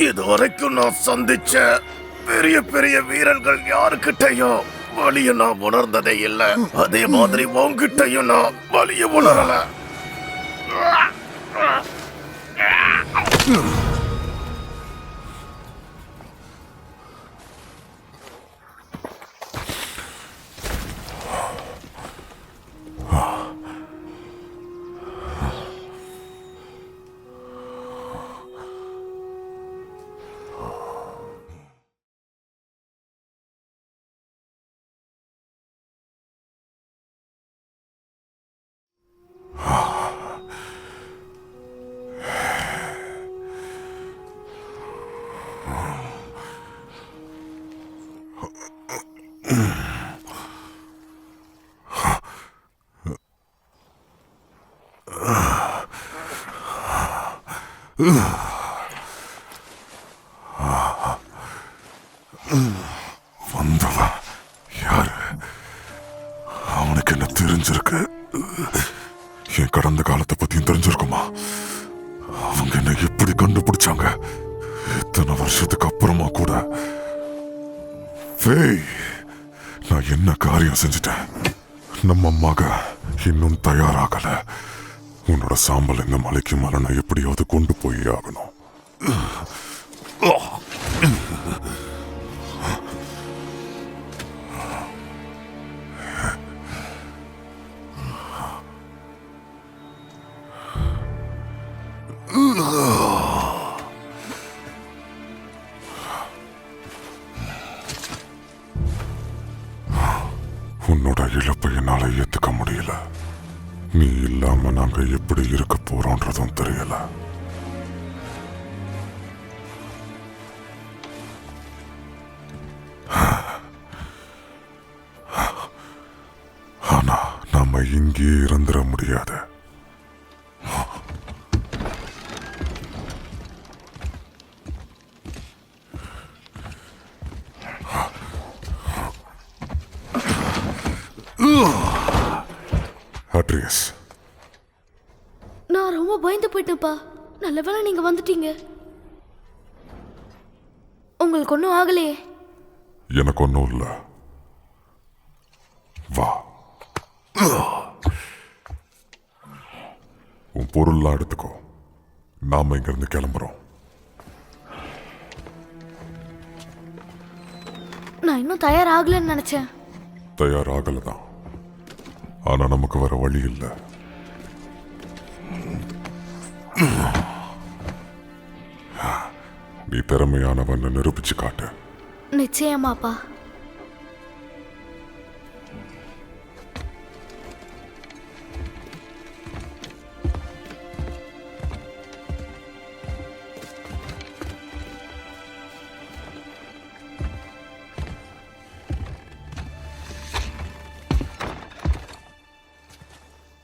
இதுவரைக்கும் நான் சந்திச்ச பெரிய பெரிய வீரர்கள் யாருக்கிட்டையும் வலிய நான் உணர்ந்ததே இல்லை. அதே மாதிரி உன்கிட்டையும் நான் வலிய உணரல. வந்தவன் யாரு? அவனுக்கு என்ன தெரிஞ்சிருக்கு? என் கடந்த காலத்தை பத்தியும் தெரிஞ்சிருக்குமா? அவங்க என்ன எப்படி கண்டுபிடிச்சாங்க? இத்தனை வருஷத்துக்கு அப்புறமா கூட நான் என்ன காரியம் செஞ்சுட்டேன்? நம்ம மக இன்னும் தயாராகல. உன்னோட சாம்பல் இந்த மலைக்கு மேல நான் எப்படியாவது கொண்டு போய் ஆகணும். உன்னோட இழப்பை என்னால ஏத்துக்க முடியல. நீ இல்லாம நாங்க எப்படி இருக்க போறோன்றதும் தெரியல. ஆனா நாம இங்கே இருந்துட முடியாது. அட்ரியஸ், நான் ரொம்ப பயந்து போயிட்டேன்ப்பா. நல்ல வேளை நீங்க வந்துட்டீங்க. உங்களுக்கு ஒன்றும் ஆகலையே? எனக்கு ஒன்றும் இல்லை. வா, உன் பொருள்லாம் எடுத்துக்கோ. நாம இங்கிருந்து கிளம்புறோம். நான் இன்னும் தயாராகலன்னு நினைச்சேன். தயாராகலதான், ஆனா நமக்கு வர வழி இல்லை. நீ திறமையானவன் நிரூபிச்சு காட்டு. நிச்சயமாப்பா.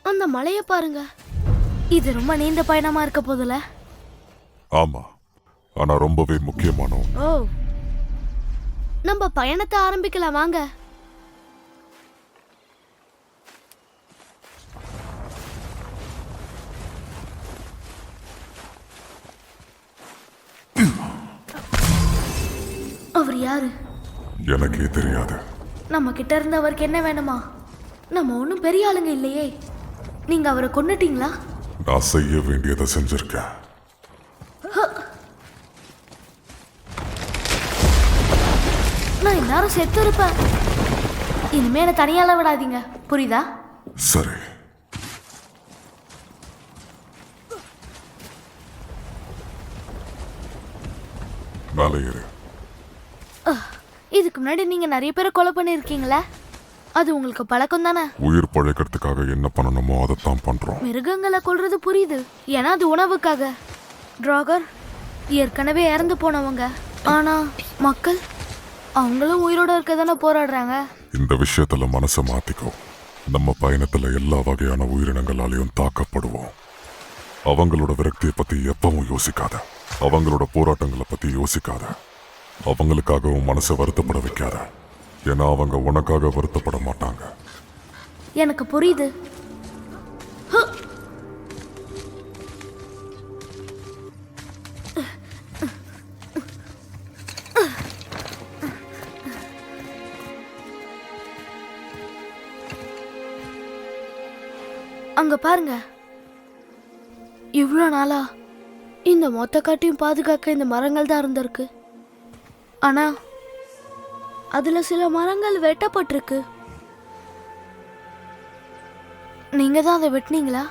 அந்த மலையை பாருங்க. இது ரொம்ப நீண்ட பயணமா இருக்க போதுல. ஆமா, ஆனா ரொம்பவே முக்கியமான. ஓ, நம்ம பயணத்தை ஆரம்பிக்கலாம் வாங்க. அவர் யாரு? எனக்கே தெரியாது. நம்ம கிட்ட இருந்து அவருக்கு என்ன வேணுமா? நம்ம ஒன்றும் பெரிய ஆளுங்க இல்லையே. நீங்க அவரை கொன்னுட்டீங்களா? நான் செய்ய வேண்டியதை செஞ்சிருக்கேன். நான் எல்லாரும் செத்து இருப்பேன். இனிமே என்ன தனியால விடாதீங்க, புரியுதா? சரி. மேலே ஏறு. இதுக்கு முன்னாடி நீங்க நிறைய பேரை கொலை பண்ணிருக்கீங்களா? அது உங்களுக்கு பழக்கம் தானே? உயிர் பழைக்கிறதுக்காக என்ன பண்ணணுமோ அதைத்தான் பண்றோம். மிருகங்களை கொல்றது புரியுது, ஏன்னா அது உணவுக்காக. டிராகர் ஏற்கனவே இறந்து போனவங்க. ஆனா மக்கள், அவங்களும் உயிரோட இருக்க தானே போராடுறாங்க. இந்த விஷயத்துல மனசை மாத்திக்கோ. நம்ம பயணத்துல எல்லா வகையான உயிரினங்களாலையும் தாக்கப்படுவோம். அவங்களோட விரக்தியை பத்தி எப்பவும் யோசிக்காத. அவங்களோட போராட்டங்களை பத்தி யோசிக்காத. அவங்களுக்காகவும் மனசை வருத்தப்பட வைக்காத. ஏன்னா அவங்க உனக்காக வருத்தப்பட மாட்டாங்க. எனக்கு புரியுது. அங்க பாருங்க, இவ்வளோ நாளா இந்த மொத்த காட்டையும் பாதுகாக்க இந்த மரங்கள் தான் இருந்திருக்கு. ஆனா அதுல சில மரங்கள் வெட்டப்பட்டிருக்கு. நீங்க தான் அதை வெட்டினீங்களா?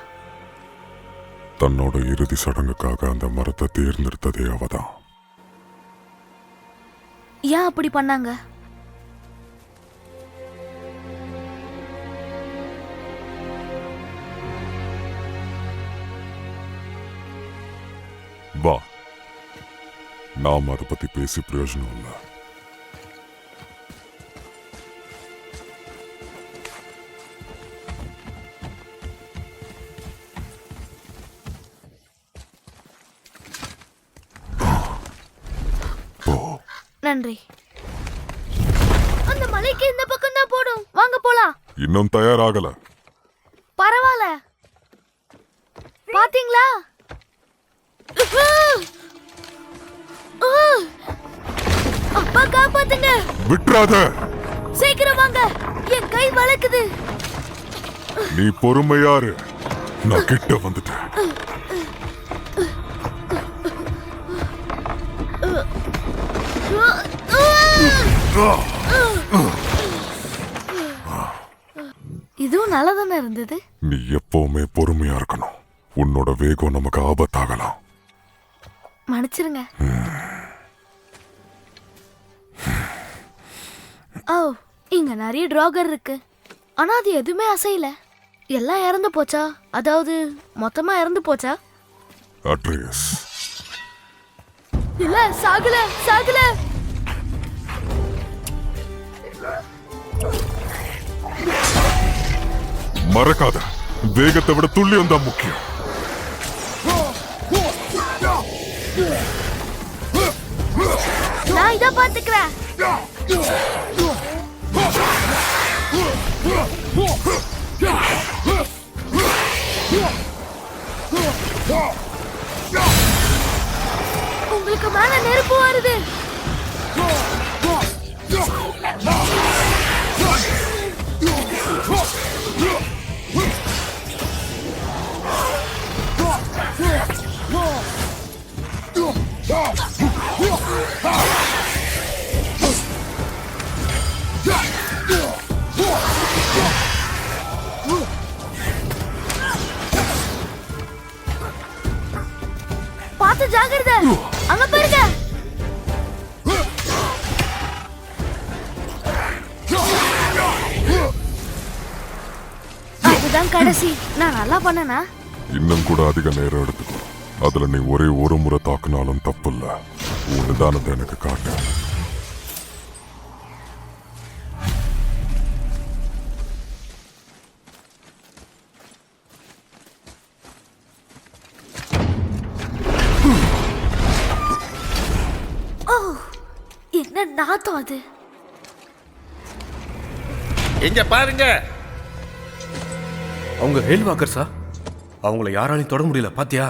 தன்னோட இறுதி சடங்குக்காக அந்த மரத்தை தேர்ந்தெடுத்ததே அவதான். ஏன் அப்படி பண்ணாங்க? வா, நாம் அதை பத்தி பேசி பிரயோஜனம் இல்லை. நன்றி. அந்த மலைக்கு இந்த பக்கம் தான் போடும். வாங்க போலாம். இன்னும் தயாராகல. பரவாயில்ல. பாத்தீங்களா? அப்பா காப்பாத்துங்க. விட்டுறாத. சீக்கிரம் வாங்க. என் கை வளைக்குது. நீ பொறுமையாரு. நான் கிட்ட வந்துட்டேன். இதுவும் நல்லதானே இருந்தது. நீ எப்பவுமே பொறுமையா இருக்கணும். உன்னோட வேகம் நமக்கு ஆபத்தாகலாம். மன்னிச்சிருங்க. ஓ, இங்க நிறைய டிராகர் இருக்கு. ஆனா அது எதுவுமே அசையல. எல்லாம் இறந்து போச்சா? அதாவது மொத்தமா இறந்து போச்சா? அட்ரியஸ், இல்ல, சாகல சாகல. மறக்காத, வேகத்தை விட துல்லியம் தான் முக்கியம். நான் இத பாத்துக்கிறேன். உங்களுக்கு மேல நெருப்பு வருது. பார்த்து ஜாகிரதை. அங்க பாருங்க. அதுதான் கடைசி. நான் நல்லா பண்ணனா? இன்னும் கூட அதிக நேரம் எடுத்துக்கோ. அதுல நீ ஒரே ஒரு முறை தாக்குனாலும் தப்பு இல்ல. உன் நிதானத்தை எனக்கு காட்டு. என்ன நாத்தம் அது? எங்க பாருங்க. அவங்க ஹெயில் வாக்கர்ஸா? அவங்கள யாராலையும் தொட முடியல, பாத்தியா?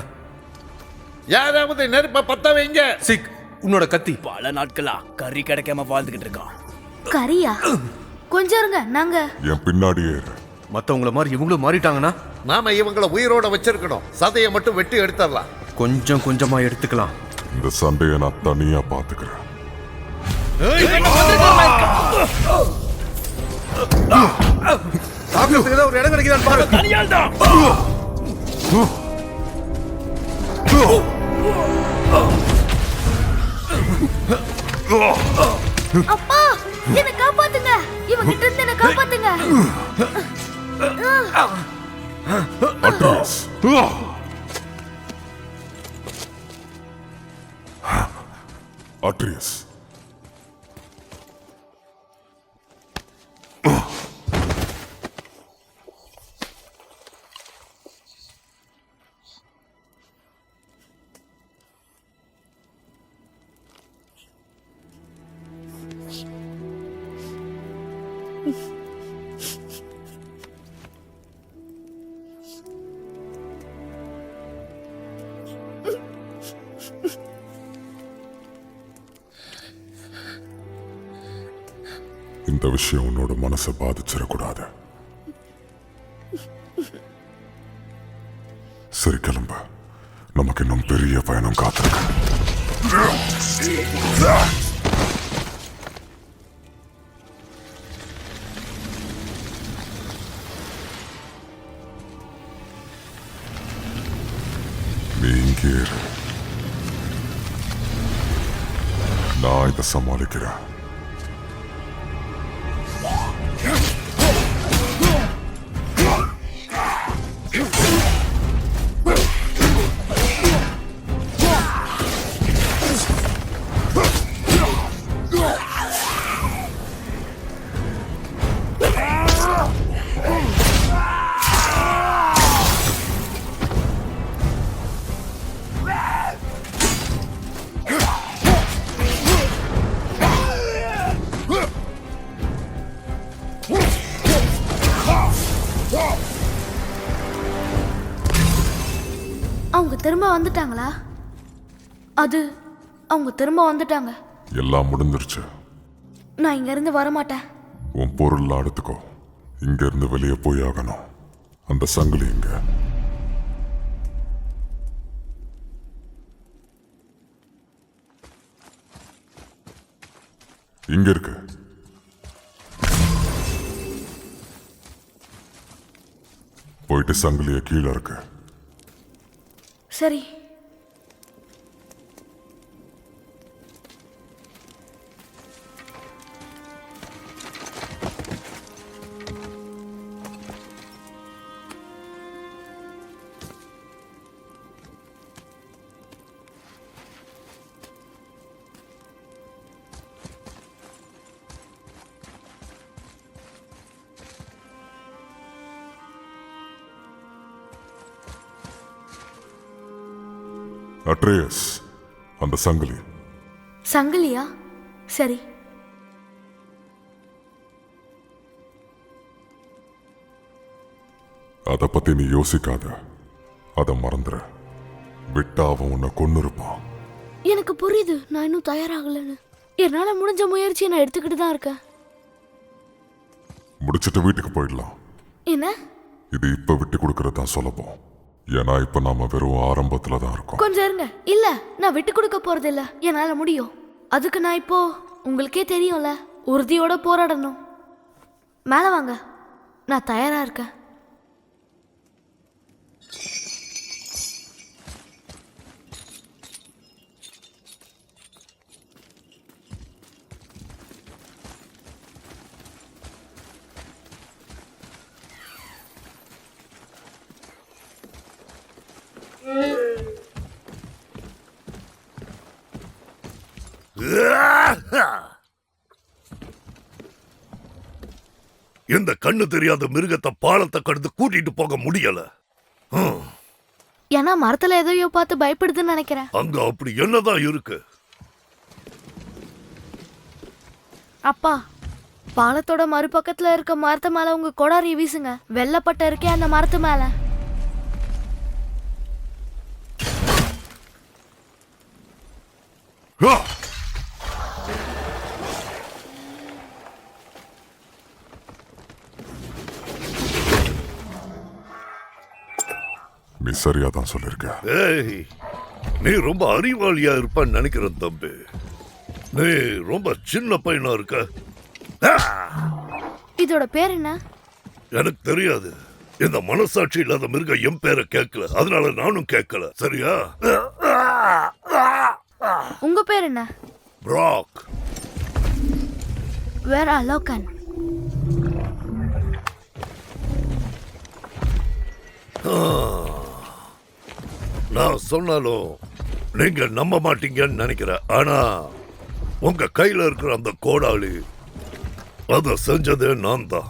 யாராவது நெருப்ப பத்த வைங்க. சிக், உன்னோட கத்தி. பல நாட்களா கறி கிடைக்காம வாழ்ந்துகிட்டு இருக்கான். கரியா? கொஞ்சம் இருங்க, நாங்க என் பின்னாடியே இரு. மத்தவங்கள மாதிரி இவங்களும் மாறிட்டாங்கன்னா நாம இவங்களை உயிரோட வச்சிருக்கணும். சதையை மட்டும் வெட்டி எடுத்துடலாம். கொஞ்சம் கொஞ்சமா எடுத்துக்கலாம். இந்த சண்டையை நான் தனியா பாத்துக்கிறேன். தாக்குறதுக்கு ஏதாவது ஒரு இடம் கிடைக்குதான்னு பாரு. தனியால் தான். அப்பா, என்ன காப்பாத்துங்க. இவங்க கிட்ட இருந்து என்ன காப்பாத்துங்க. அட்ரியஸ், அட்ரியஸ், இந்த விஷயம் உன்னோட மனசை பாதிச்சிடக்கூடாது. சரி, கிளம்ப. நமக்கு இன்னும் பெரிய பயணம் காத்திருக்கு. நீ இங்கே இரு. நான் இதை சமாளிக்கிறேன். அவங்க திரும்ப வந்துட்டாங்களா? அவங்க திரும்ப வந்துட்டாங்க. எல்லாம் முடிஞ்சிருச்சு. நான் இங்க இருந்து வரமாட்டேன். உன் பொருள் எடுத்துக்கோ. இங்க இருந்து வெளியே போய் ஆகணும். அந்த சங்கிலி இங்க. இங்க இருக்கு. போயிட்டு சங்கிலிய கீழே இருக்கு. சரி. அட்ரேயஸ், அந்த சங்கிலி. சங்கிலியா? சரி. அதை பத்தி நீ யோசிக்காத. அதை மறந்துற. விட்டா அவன் உன்னை கொன்னு இருப்பான். எனக்கு புரியுது. நான் இன்னும் தயாராகலன்னு. என்னால முடிஞ்ச முயற்சியை நான் எடுத்துக்கிட்டு தான் இருக்கேன். முடிச்சிட்டு வீட்டுக்கு போயிடலாம். என்ன? இது இப்ப விட்டு கொடுக்கறது தான் சுலபம். ஏன்னா இப்ப நாம வெறும் ஆரம்பத்துல தான் இருக்கோம். கொஞ்சம் இருங்க. இல்ல, நான் விட்டு கொடுக்க போறது இல்ல. என்னால முடியும். அதுக்கு நான் இப்போ உங்களுக்கே தெரியும்ல, உறுதியோட போராடணும். மேல வாங்க, நான் தயாரா இருக்கேன். இந்த கண்ணு தெரியாத மிருகத்தை பாலத்தை கடந்து கூட்டிட்டு போக முடியல. ஏன்னா மரத்துல எதையோ பார்த்து பயப்படுதுன்னு நினைக்கிறேன். அங்க அப்படி என்னதான் இருக்கு? அப்பா, பாலத்தோட மறுபக்கத்துல இருக்க மரத்து மேல உங்க கொடாரிய வீசுங்க. வெள்ளப்பட்ட இருக்கே அந்த மரத்து மேல. நீ சரியா தான் சொல்லிருக்க. ஏய், நீ ரொம்ப அறிவாளியா இருப்பான்னு நினைக்கிறேன் தம்பி. நீ ரொம்ப சின்ன பையனா இருக்க. இதோட பேர் என்ன? எனக்கு தெரியாது. இந்த மனசாட்சி இல்லாத மிருகம் என் பேரை கேட்கல, அதனால நானும் கேட்கல. சரியா? உங்க பேர் என்ன? பிராக். வேற அலோகன். நான் சொன்னாலும் நீங்க நம்ப மாட்டீங்கன்னு நினைக்கிறேன். ஆனா உங்க கையில இருக்கிற அந்த கோடாளி, அதை செஞ்சதே நான் தான்.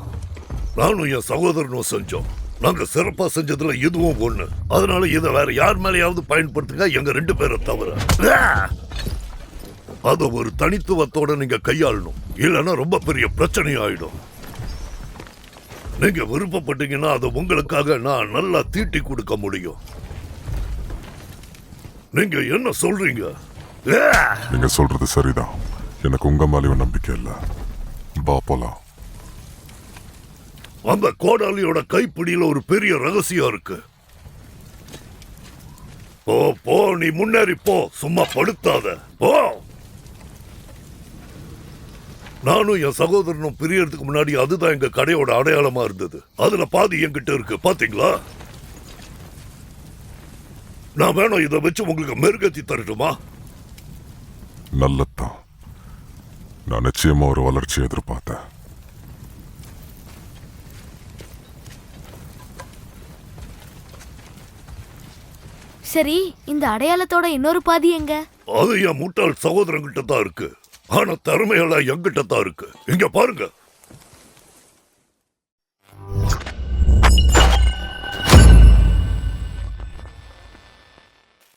நானும் என் சகோதரனும் செஞ்சோம். நாங்க சிறப்பா செஞ்சதுல இதுவும் ஒண்ணு. அதனால இதை வேற யார் மேலேயாவது பயன்படுத்துங்க, எங்க 2 பேரை தவிர. அது ஒரு தனித்துவத்தோட நீங்க கையாளணும், இல்லைன்னா ரொம்ப பெரிய பிரச்சனை ஆயிடும். நீங்க விருப்பப்பட்டீங்கன்னா அதை உங்களுக்காக நான் நல்லா தீட்டி கொடுக்க முடியும். நீங்க என்ன சொல்றீங்க? நீங்க சொல்றது சரிதான். எனக்கு உங்க மேலேயும் நம்பிக்கை இல்ல. வா போலாம். அந்த கோடாலியோட கைப்பிடியில ஒரு பெரிய ரகசியம் இருக்கு. போ போ, நீ முன்னேறி போ, சும்மா படுத்தாத. போ. நானும் என் சகோதரனும் பிரியறதுக்கு முன்னாடி அதுதான் எங்க கடையோட அடையாளமா இருந்தது. அதுல பாதி என்கிட்ட இருக்கு, பாத்தீங்களா? நான் வேணும் இதை வச்சு உங்களுக்கு மெருகத்தி தரட்டுமா? நல்லதான். நான் நிச்சயமா ஒரு வளர்ச்சி எதிர்பார்த்தேன். சரி, இந்த அடையாளத்தோட இன்னொரு பாதி எங்க? அது என் முட்டாள் சகோதரங்கிட்ட தான் இருக்கு. ஆனா திறமையெல்லாம் என்கிட்ட தான் இருக்கு. இங்க பாருங்க.